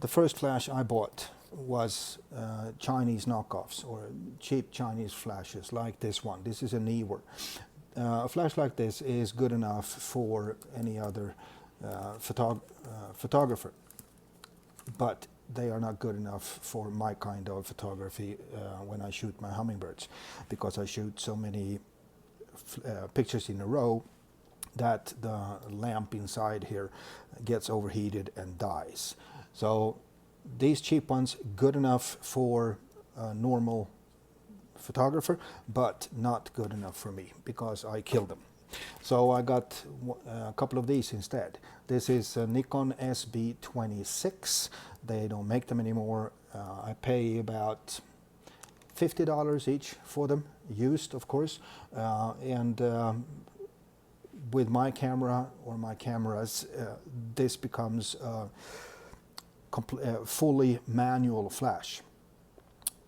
the first flash I bought was Chinese knockoffs or cheap Chinese flashes like this one. This is an Ewer. A flash like this is good enough for any other photographer, but they are not good enough for my kind of photography when I shoot my hummingbirds, because I shoot so many pictures in a row that the lamp inside here gets overheated and dies. So these cheap ones, good enough for a normal photographer, but not good enough for me because I kill them. So I got a couple of these instead. This is a Nikon SB26. They don't make them anymore. I pay about $50 each for them, used of course, and with my camera or my cameras, this becomes a fully manual flash,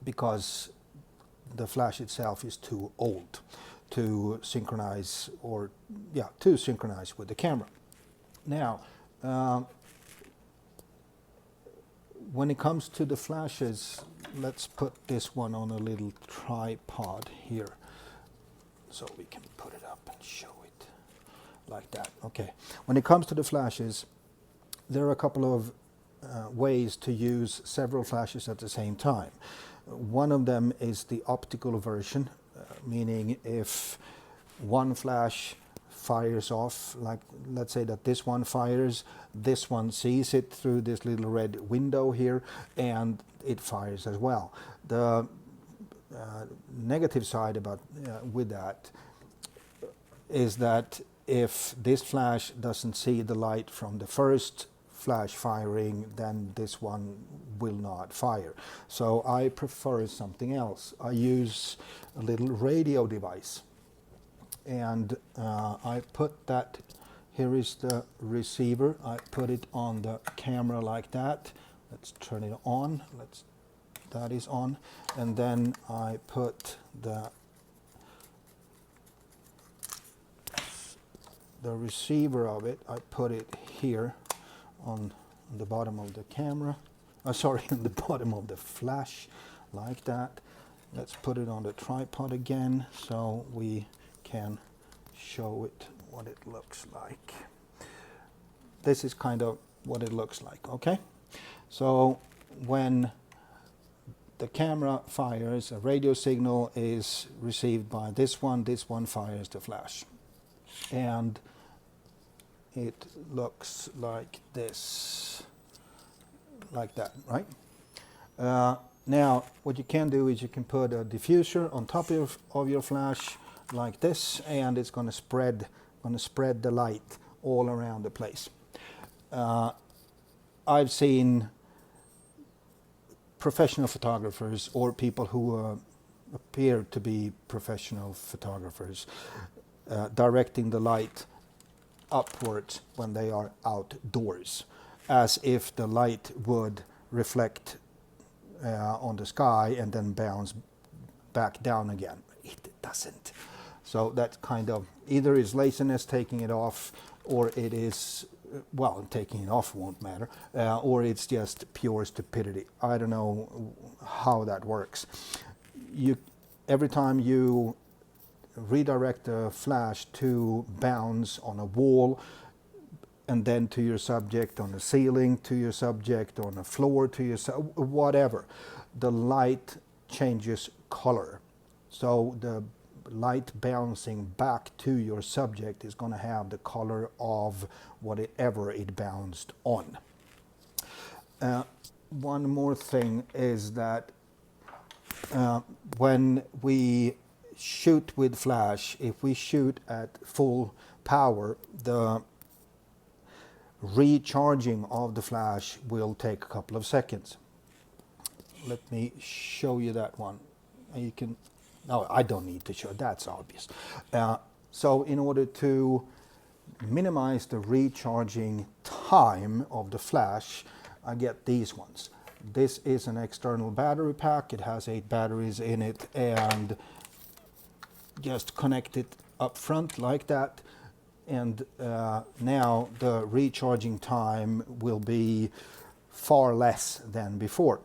because the flash itself is too old to synchronize, or to synchronize with the camera. Now, when it comes to the flashes, let's put this one on a little tripod here so we can put it up and show it like that. Okay, when it comes to the flashes, there are a couple of ways to use several flashes at the same time. One of them is the optical version, meaning if one flash fires off, like let's say that this one fires, this one sees it through this little red window here and it fires as well. The negative side about with that is that if this flash doesn't see the light from the first flash firing, then this one will not fire. So I prefer something else. I use a little radio device, and I put that, here is the receiver, I put it on the camera like that. Let's turn it on, that is on, and then I put the receiver of it, I put it here on the bottom of the camera, sorry, on the bottom of the flash, like that. Let's put it on the tripod again so we can show it what it looks like. This is kind of what it looks like, okay? So when the camera fires, a radio signal is received by this one fires the flash. And it looks like this, like that, right? Now, what you can do is you can put a diffuser on top of your flash like this, and it's going to spread the light all around the place. I've seen professional photographers or people who appear to be professional photographers directing the light upwards when they are outdoors, as if the light would reflect on the sky and then bounce back down again. It doesn't. So that kind of either is laziness taking it off, or it is, well, taking it off won't matter, or it's just pure stupidity. I don't know how that works. Every time you redirect a flash to bounce on a wall, and then to your subject on the ceiling, to your subject on the floor, to your whatever, the light changes color. So the light bouncing back to your subject is going to have the color of whatever it bounced on. One more thing is that when we shoot with flash, if we shoot at full power, the recharging of the flash will take a couple of seconds. Let me show you that one. You can, no, I don't need to show, that's obvious. So in order to minimize the recharging time of the flash, I get these ones. This is an external battery pack. It has 8 batteries in it, and just connect it up front like that, and now the recharging time will be far less than before.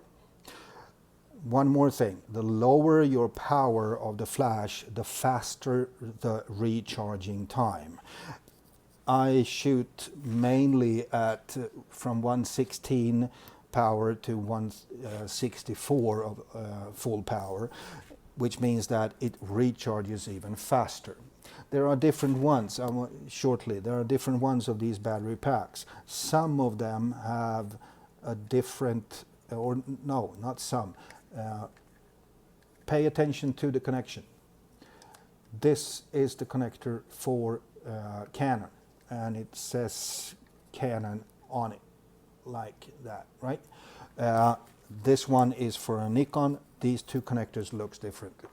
One more thing, the lower your power of the flash, the faster the recharging time. I shoot mainly at from 116 power to 164 of full power, which means that it recharges even faster. There are different ones, there are different ones of these battery packs. Some of them have a different, or no, not some. Pay attention to the connection. This is the connector for Canon, and it says Canon on it, like that, right? This one is for a Nikon. These two connectors looks differently.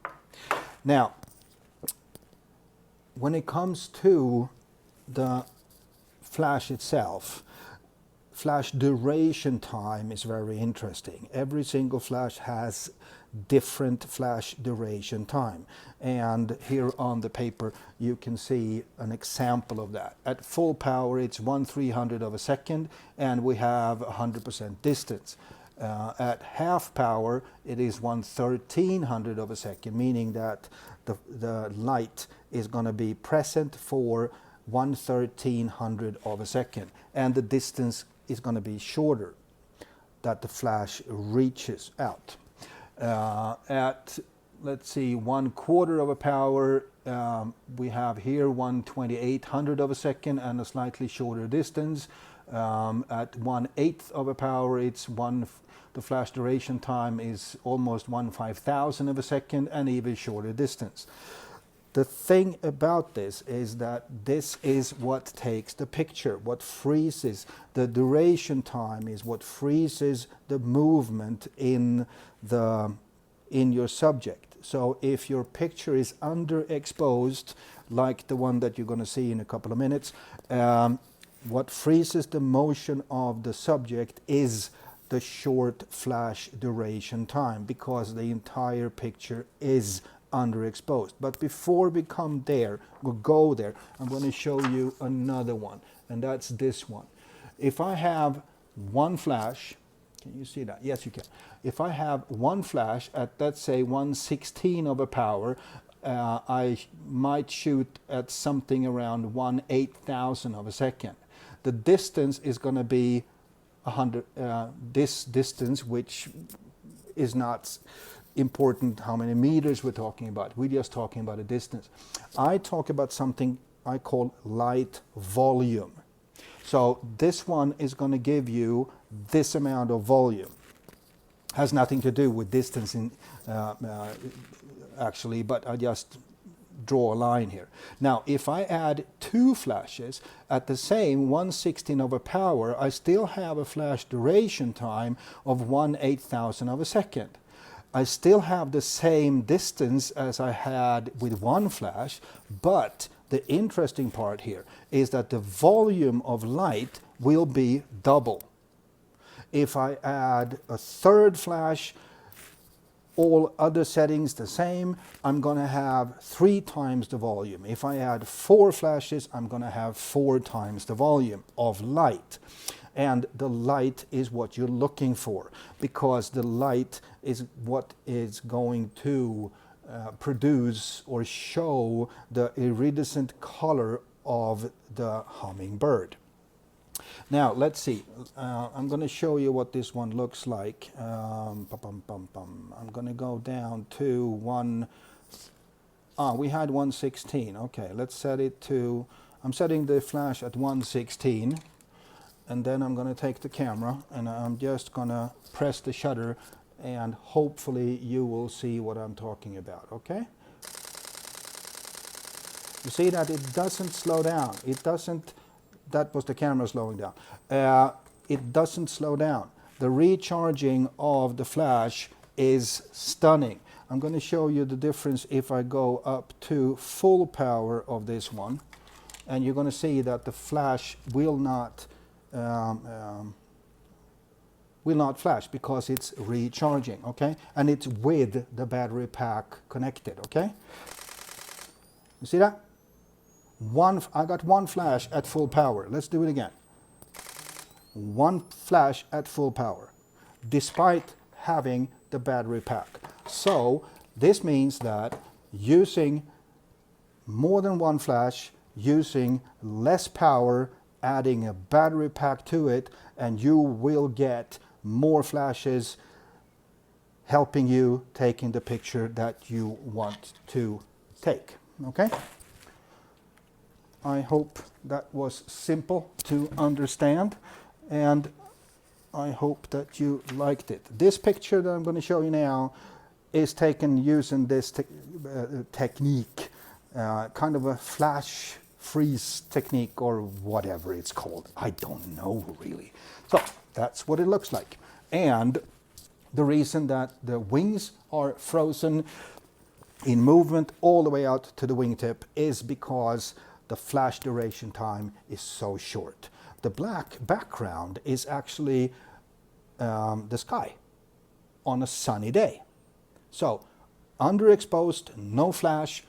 Now, when it comes to the flash itself, flash duration time is very interesting. Every single flash has different flash duration time, and here on the paper you can see an example of that. At full power it's 1/300 of a second, and we have 100% distance. At half power it is 1/1300 of a second, meaning that the light is going to be present for 1/1300 of a second, and the distance is going to be shorter that the flash reaches out. At, let's see, 1/4 of a power, we have here 1/2800 of a second and a slightly shorter distance. At 1/8 of a power, the flash duration time is almost 1/5000 of a second and even shorter distance. The thing about this is that this is what takes the picture, what freezes the duration time is what freezes the movement in your subject. So if your picture is underexposed, like the one that you're going to see in a couple of minutes, what freezes the motion of the subject is the short flash duration time, because the entire picture is underexposed. But before we come there, we'll go there, I'm going to show you another one, and that's this one. If I have one flash, can you see that? Yes, you can. If I have one flash at, let's say, 1/16 of a power, I might shoot at something around 1/8000 of a second. The distance is going to be 100, this distance, which is not important how many meters we're talking about. We're just talking about a distance. I talk about something I call light volume. So this one is going to give you this amount of volume. Has nothing to do with distance actually, but I just draw a line here. Now, if I add two flashes at the same 1/16 of a power, I still have a flash duration time of 1/8000 of a second. I still have the same distance as I had with one flash, but the interesting part here is that the volume of light will be double. If I add a third flash, all other settings the same, I'm going to have 3 times the volume. If I add 4 flashes, I'm going to have 4 times the volume of light. And the light is what you're looking for, because the light is what is going to produce or show the iridescent color of the hummingbird. Now, let's see. I'm going to show you what this one looks like. I'm going to go down to we had 1/16. Okay, let's set it to, I'm setting the flash at 1/16. And then I'm going to take the camera and I'm just going to press the shutter, and hopefully you will see what I'm talking about, okay? You see that it doesn't slow down. It doesn't, that was the camera slowing down. It doesn't slow down. The recharging of the flash is stunning. I'm going to show you the difference if I go up to full power of this one, and you're going to see that the flash will not flash because it's recharging, okay? And it's with the battery pack connected, okay? You see that? I got one flash at full power. Let's do it again. one flash at full power, despite having the battery pack. So this means that using more than one flash, using less power, adding a battery pack to it, and you will get more flashes helping you taking the picture that you want to take. Okay? I hope that was simple to understand, and I hope that you liked it. This picture that I'm going to show you now is taken using this technique, kind of a flash freeze technique or whatever it's called. I don't know really. So that's what it looks like. And the reason that the wings are frozen in movement all the way out to the wingtip is because the flash duration time is so short. The black background is actually the sky on a sunny day. So underexposed, no flash,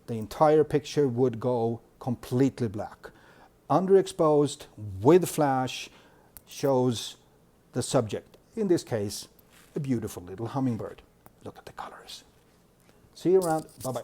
the entire picture would go completely black. Underexposed with flash shows the subject, in this case a beautiful little hummingbird. Look at the colors. See you around. Bye bye.